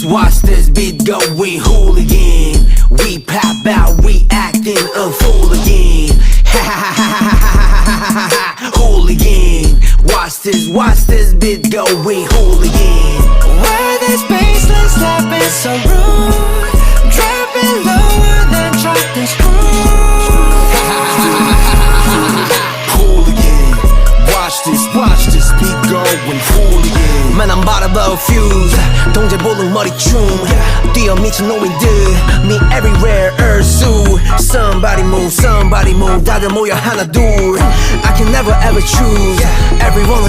Watch this beat going hooligan. We pop out, we acting a fool again. Ha ha ha ha ha ha ha, hooligan. Watch this beat going hooligan. Where this baseline slapping so rude, dropping lower than drop the screw. Hooligan. Watch this beat going hooligan. Man, I'm about to blow a fuse. 동제 볼록 머리춤 뛰어 미친 노인들 Me everywhere 얼쑤 Somebody move 다들 모여 하나 둘 I can never ever choose Everyone